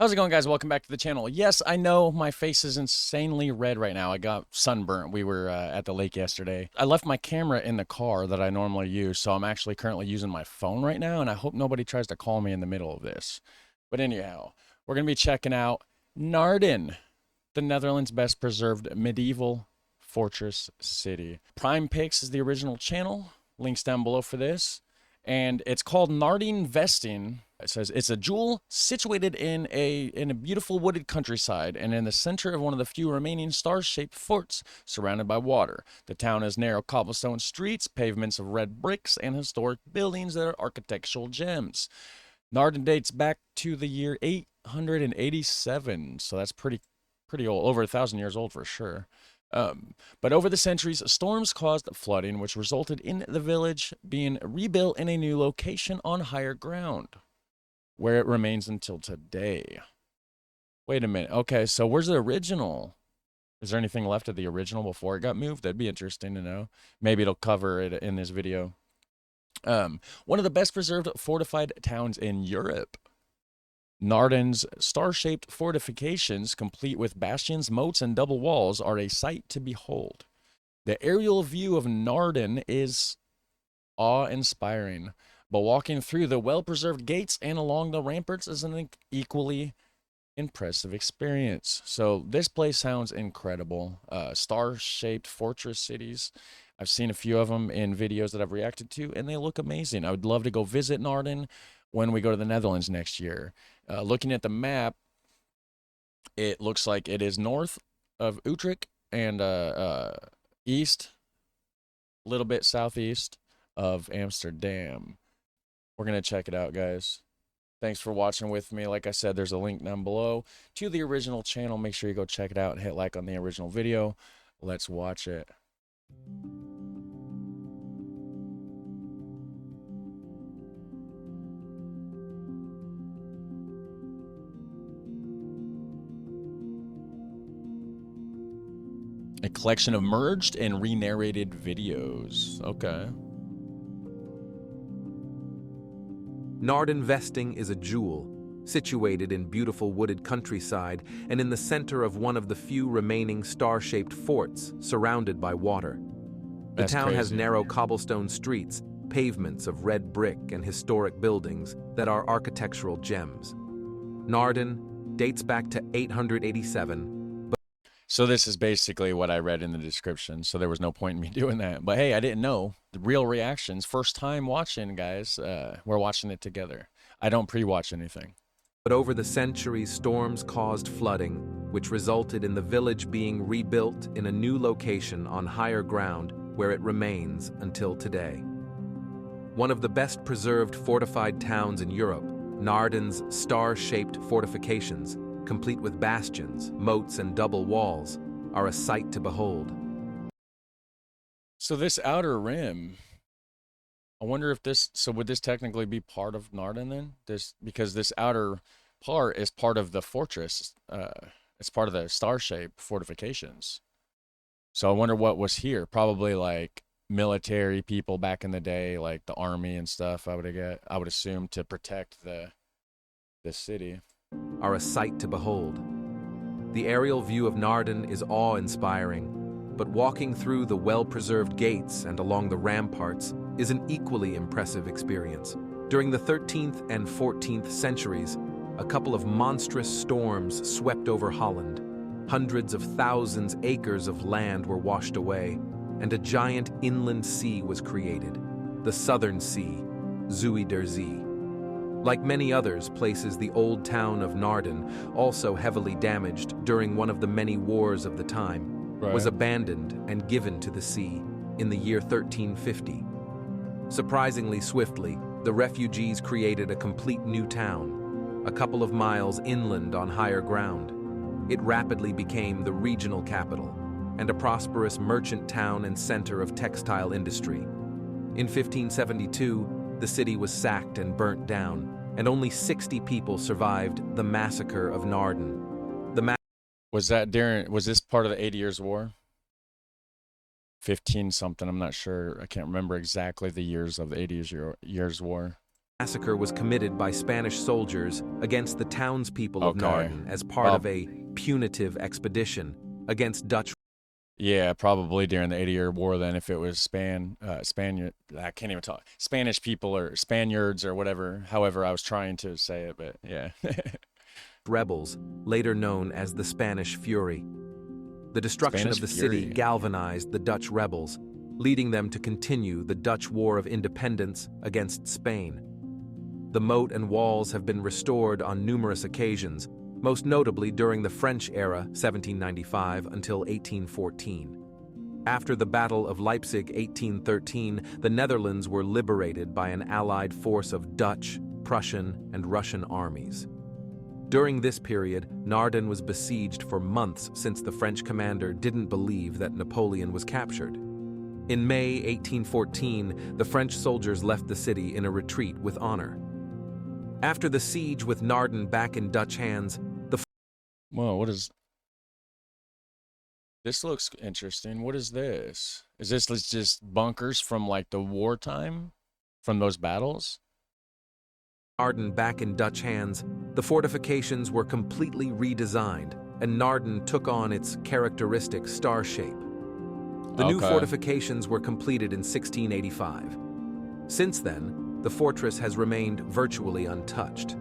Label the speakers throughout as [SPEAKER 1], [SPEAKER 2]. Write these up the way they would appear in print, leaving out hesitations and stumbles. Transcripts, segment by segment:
[SPEAKER 1] How's it going, guys? Welcome back to the channel. Yes, I know my face is insanely red right now. I got sunburnt. We were at the lake yesterday. I left my camera in the car that I normally use, so I'm actually currently using my phone right now, and I hope nobody tries to call me in the middle of this. But anyhow, we're going to be checking out Naarden, the Netherlands' best preserved medieval fortress city. Prime Picks is the original channel. Links down below for this. And it's called naarden-vesting. It says it's a jewel situated in a beautiful wooded countryside and in the center of one of the few remaining star-shaped forts surrounded by water. The town has narrow cobblestone streets, pavements of red bricks, and historic buildings that are architectural gems. Naarden dates back to the year 887, so that's pretty old, over 1,000 years old for sure. But over the centuries, storms caused flooding, which resulted in the village being rebuilt in a new location on higher ground, where it remains until today. Wait a minute. Okay, so where's the original? Is there anything left of the original before it got moved? That'd be interesting to know. Maybe it'll cover it in this video. One of the best preserved fortified towns in Europe. Naarden's star-shaped fortifications, complete with bastions, moats, and double walls, are a sight to behold. The aerial view of Naarden is awe-inspiring, but walking through the well-preserved gates and along the ramparts is an equally impressive experience. So this place sounds incredible. Star-shaped fortress cities. I've seen a few of them in videos that I've reacted to, and they look amazing. I would love to go visit Naarden when we go to the Netherlands next year. Looking at the map, it looks like it is north of Utrecht and east, a little bit southeast of Amsterdam. We're going to check it out, guys. Thanks for watching with me. Like I said, there's a link down below to the original channel. Make sure you go check it out and hit like on the original video. Let's watch it. A collection of merged and re-narrated videos. Okay.
[SPEAKER 2] Naarden-vesting is a jewel, situated in beautiful wooded countryside and in the center of one of the few remaining star-shaped forts surrounded by water. The town has narrow cobblestone streets, pavements of red brick, and historic buildings that are architectural gems. Naarden dates back to 887.
[SPEAKER 1] So this is basically what I read in the description, so there was no point in me doing that. But hey, I didn't know. The real reactions, first time watching, guys. We're watching it together. I don't pre-watch anything.
[SPEAKER 2] But over the centuries, storms caused flooding, which resulted in the village being rebuilt in a new location on higher ground where it remains until today. One of the best preserved fortified towns in Europe, Naarden's star-shaped fortifications, complete with bastions, moats, and double walls, are a sight to behold.
[SPEAKER 1] So this outer rim, I wonder if this, so would this technically be part of Naarden then? Because this outer part is part of the fortress, it's part of the star-shaped fortifications. So I wonder what was here. Probably like military people back in the day, like the army and stuff, I would assume, to protect the city.
[SPEAKER 2] Are a sight to behold. The aerial view of Naarden is awe-inspiring, but walking through the well-preserved gates and along the ramparts is an equally impressive experience. During the 13th and 14th centuries, a couple of monstrous storms swept over Holland. Hundreds of thousands acres of land were washed away, and a giant inland sea was created, the Southern Sea, Zee der Zee. Like many others places, the old town of Naarden, also heavily damaged during one of the many wars of the time, was abandoned and given to the sea in the year 1350. Surprisingly swiftly, the refugees created a complete new town, a couple of miles inland on higher ground. It rapidly became the regional capital and a prosperous merchant town and center of textile industry. In 1572, the city was sacked and burnt down, and only 60 people survived the massacre of Naarden.
[SPEAKER 1] Was this part of the 80 Years' War? 15 something, I'm not sure. I can't remember exactly the years of the 80 Years' War.
[SPEAKER 2] massacre was committed by Spanish soldiers against the townspeople of
[SPEAKER 1] Okay.
[SPEAKER 2] Naarden as part
[SPEAKER 1] Well,
[SPEAKER 2] of a punitive expedition against Dutch.
[SPEAKER 1] yeah, probably during the 80-year war then if it was Spaniard, I can't even talk. Spanish people or Spaniards or whatever, however I was trying to say it, but yeah.
[SPEAKER 2] rebels, later known as the Spanish Fury. The destruction
[SPEAKER 1] Spanish
[SPEAKER 2] of the city
[SPEAKER 1] Fury.
[SPEAKER 2] galvanized the Dutch rebels, leading them to continue the Dutch War of Independence against Spain. The moat and walls have been restored on numerous occasions, most notably during the French era, 1795 until 1814. After the Battle of Leipzig, 1813, the Netherlands were liberated by an allied force of Dutch, Prussian, and Russian armies. During this period, Naarden was besieged for months since the French commander didn't believe that Napoleon was captured. In May 1814, the French soldiers left the city in a retreat with honor. After the siege with Naarden back in Dutch hands,
[SPEAKER 1] Whoa, what is this? Looks interesting. What is this? Is this just bunkers from like the wartime? From those battles?
[SPEAKER 2] Naarden back in Dutch hands, the fortifications were completely redesigned, and Naarden took on its characteristic star shape. The new
[SPEAKER 1] Okay.
[SPEAKER 2] fortifications were completed in 1685. Since then, the fortress has remained virtually untouched.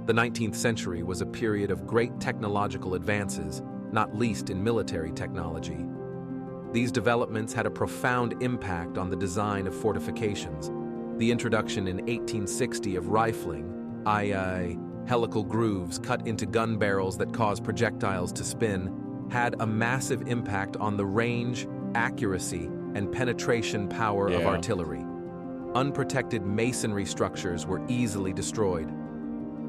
[SPEAKER 2] The 19th century was a period of great technological advances, not least in military technology. These developments had a profound impact on the design of fortifications. The introduction in 1860 of rifling, i.e., helical grooves cut into gun barrels that cause projectiles to spin, had a massive impact on the range, accuracy, and penetration power of
[SPEAKER 1] Yeah.
[SPEAKER 2] artillery. Unprotected masonry structures were easily destroyed.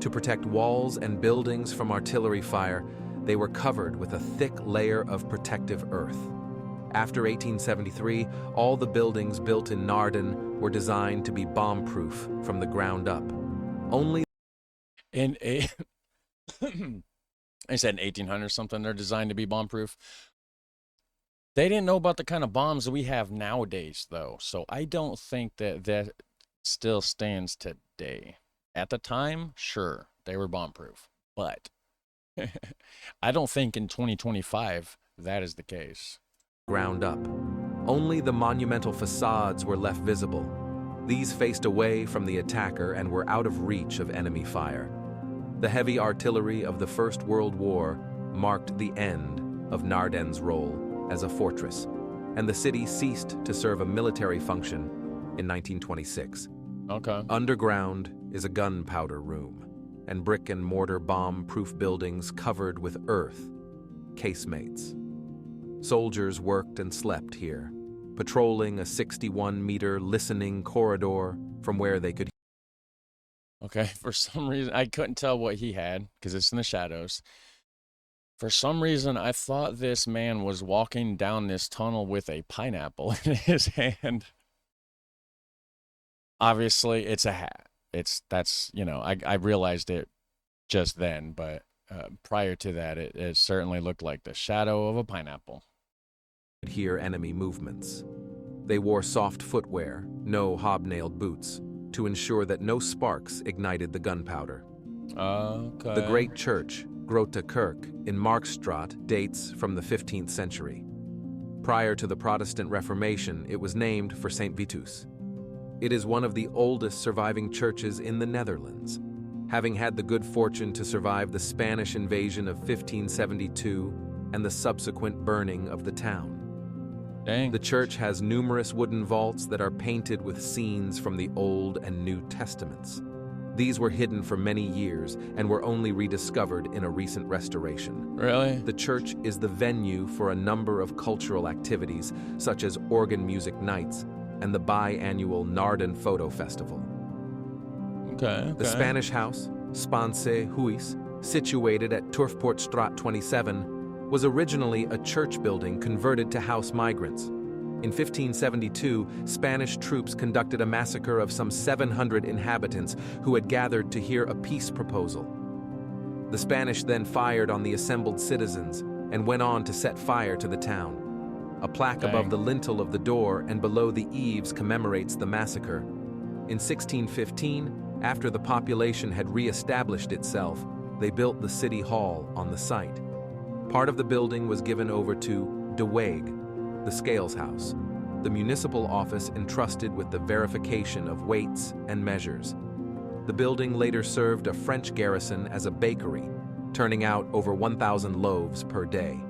[SPEAKER 2] To protect walls and buildings from artillery fire, they were covered with a thick layer of protective earth. After 1873, all the buildings built in Naarden were designed to be bomb-proof from the ground up. Only
[SPEAKER 1] In a I said in 1800 something, they're designed to be bomb-proof. They didn't know about the kind of bombs we have nowadays, though. So I don't think that still stands today. At the time, sure, they were bomb-proof. But I don't think in 2025 that is the case.
[SPEAKER 2] ground up. Only the monumental facades were left visible. These faced away from the attacker and were out of reach of enemy fire. The heavy artillery of the First World War marked the end of Naarden's role as a fortress, and the city ceased to serve a military function in 1926.
[SPEAKER 1] Okay.
[SPEAKER 2] Underground is a gunpowder room, and brick and mortar bomb-proof buildings covered with earth, casemates. Soldiers worked and slept here, patrolling a 61-meter listening corridor from where they could.
[SPEAKER 1] Okay, for some reason, I couldn't tell what he had because it's in the shadows. For some reason, I thought this man was walking down this tunnel with a pineapple in his hand. Obviously, it's a hat. I realized it just then, but prior to that, it certainly looked like the shadow of a pineapple.
[SPEAKER 2] Hear enemy movements. They wore soft footwear, no hobnailed boots, to ensure that no sparks ignited the gunpowder.
[SPEAKER 1] Okay.
[SPEAKER 2] The great church, Grote Kerk, in Markstraat dates from the 15th century. Prior to the Protestant Reformation, it was named for St. Vitus. It is one of the oldest surviving churches in the Netherlands, having had the good fortune to survive the Spanish invasion of 1572 and the subsequent burning of the town.
[SPEAKER 1] Dang.
[SPEAKER 2] The church has numerous wooden vaults that are painted with scenes from the Old and New Testaments. These were hidden for many years and were only rediscovered in a recent restoration.
[SPEAKER 1] Really?
[SPEAKER 2] The church is the venue for a number of cultural activities, such as organ music nights and the biannual Naarden Photo Festival.
[SPEAKER 1] Okay.
[SPEAKER 2] The Spanish house, Spaanse Huis, situated at Turfpoortstraat 27, was originally a church building converted to house migrants. In 1572, Spanish troops conducted a massacre of some 700 inhabitants who had gathered to hear a peace proposal. The Spanish then fired on the assembled citizens and went on to set fire to the town. A plaque above the lintel of the door and below the eaves commemorates the massacre. In 1615, After the population had re-established itself, they built the city hall on the site. Part of the building was given over to De Waag, the scales house, the municipal office entrusted with the verification of weights and measures. The building later served a French garrison as a bakery, turning out over 1,000 loaves per day.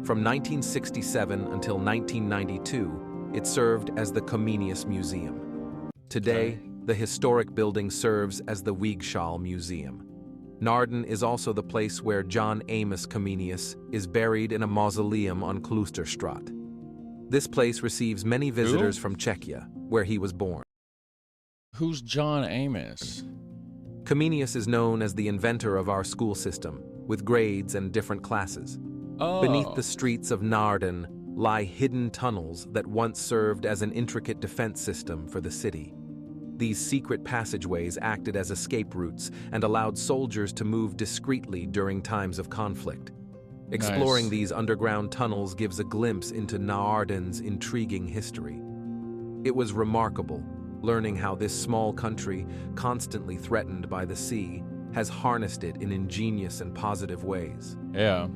[SPEAKER 2] From 1967 until 1992, it served as the Comenius Museum. Today, the historic building serves as the Weegschaal Museum. Naarden is also the place where John Amos Comenius is buried in a mausoleum on Kloosterstraat. This place receives many visitors from Czechia, where he was born.
[SPEAKER 1] Who's John Amos?
[SPEAKER 2] Comenius is known as the inventor of our school system, with grades and different classes.
[SPEAKER 1] Oh.
[SPEAKER 2] Beneath the streets of Naarden lie hidden tunnels that once served as an intricate defense system for the city. These secret passageways acted as escape routes and allowed soldiers to move discreetly during times of conflict. Exploring these underground tunnels gives a glimpse into Naarden's intriguing history. It was remarkable, learning how this small country, constantly threatened by the sea, has harnessed it in ingenious and positive ways.
[SPEAKER 1] Yeah.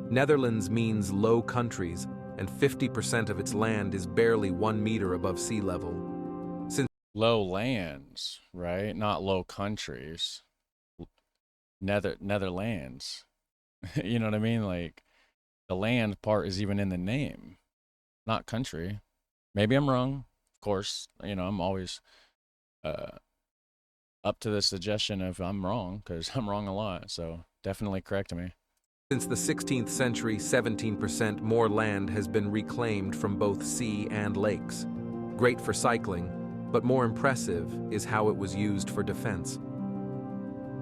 [SPEAKER 2] Netherlands means low countries, and 50% of its land is barely 1 meter above sea level.
[SPEAKER 1] Low lands, right? Not low countries. Netherlands. You know what I mean? Like, the land part is even in the name, not country. Maybe I'm wrong. Of course, I'm always up to the suggestion if I'm wrong, because I'm wrong a lot. So definitely correct me.
[SPEAKER 2] Since the 16th century, 17% more land has been reclaimed from both sea and lakes. Great for cycling, but more impressive is how it was used for defense.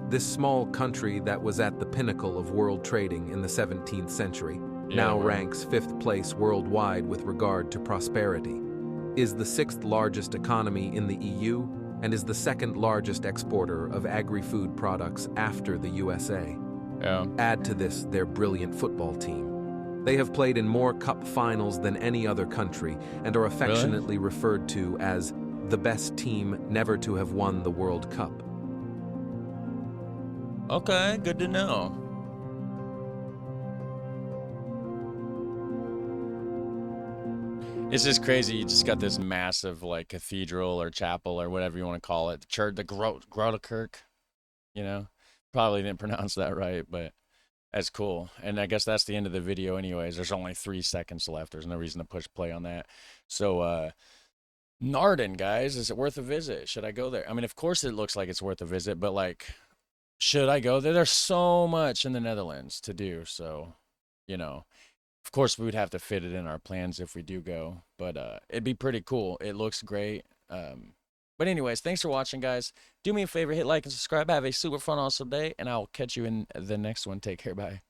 [SPEAKER 2] This small country that was at the pinnacle of world trading in the 17th century now ranks 5th place worldwide with regard to prosperity, is the 6th largest economy in the EU, and is the 2nd largest exporter of agri-food products after the USA.
[SPEAKER 1] Yeah.
[SPEAKER 2] Add to this their brilliant football team. They have played in more cup finals than any other country and are affectionately referred to as the best team never to have won the World Cup.
[SPEAKER 1] Okay, good to know. It's just crazy. You just got this massive, like, cathedral or chapel or whatever you want to call it. The church, the Grotekirk, Probably didn't pronounce that right, but that's cool. And I guess that's the end of the video anyways. There's only 3 seconds left. There's no reason to push play on that. So, Naarden, guys, is it worth a visit? Should I go there? I mean, of course it looks like it's worth a visit, but, like, should I go there? There's so much in the Netherlands to do, so, of course we would have to fit it in our plans if we do go, but it'd be pretty cool. It looks great. But anyways, thanks for watching, guys. Do me a favor, hit like and subscribe. Have a super fun, awesome day, and I'll catch you in the next one. Take care. Bye.